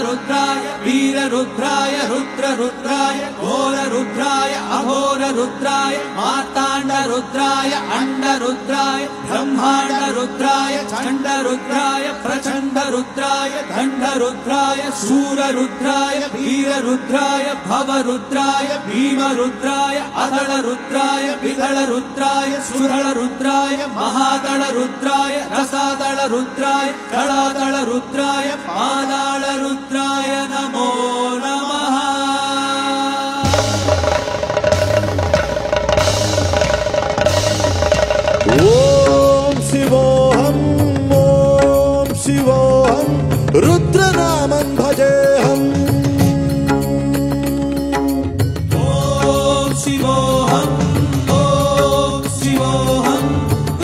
रुद्राय वीररुद्राय रुद्ररुद्राय घोररुद्राय अघोररुद्राय मार्ताण्डरुद्राय अण्डरुद्राय ब्रह्माण्डरुद्राय चण्डरुद्राय प्रचण्डरुद्राय दण्डरुद्राय शूररुद्राय वीररुद्राय भवरुद्राय भीमरुद्राय अधळरुद्राय विधळरुद्राय सुधळरुद्राय महादळरुद्राय रसादळरुद्राय दळादळरुद्राय पादाळरुद्राय नमो नमः। ओम शिवोऽहम् ओम शिवोऽहम् रुद्रनामं भजेऽहम्। ओम शिवोऽहम् ओम शिवोऽहम्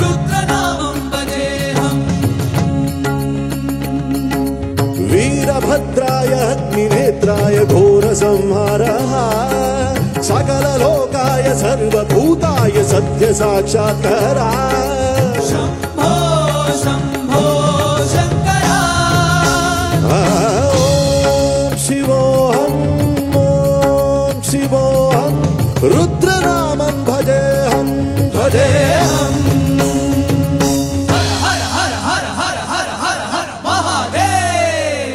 रुद्रनामं भजेऽहम्। वीरभद्राय अग्निनेत्राय घोरसंहारः सकललोकाय सर्वभूताय सत्यसाक्षात्कारा। शम्भो शम्भो शङ्करा। ओम शिवोऽहम् रुद्रनामं भजेऽहम् भजेऽहम्। हर हर हर हर हर हर हर महादेव।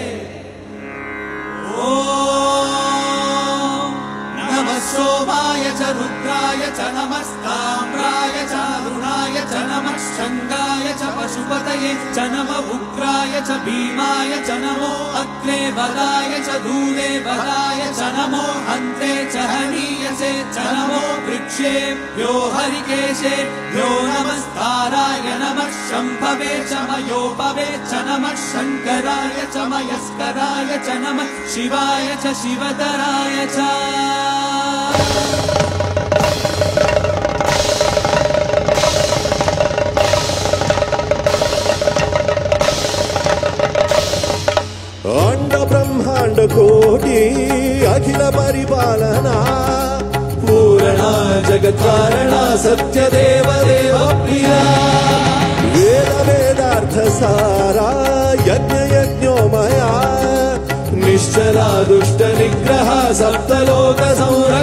ओम नमः सोमाय च रुद्राय च नमस्ताम्राय च अरुणाय च नमः शङ्गाय च पशुपतये च नमः उग्राय च भीमाय च नमो अग्ने वदाय च दूरे वदाय च नमो हन्त्रे च हनीयसे च नमो वृक्षेभ्यो हरिकेशेभ्यो नमस्ताराय नमः शम्भवे च मयोपवे च नमः शङ्कराय च मयस्कराय च नमः शिवाय च शिवतराय च। अंड ब्रह्मांड कोटि अखिल परिपालना पूरणा जगत्कारणा सत्यदेव देव प्रिया। वेद वेदार्थ सारा यज्ञ यज्ञोमया निश्चला दुष्ट निग्रह सप्तलोक संरक्षक।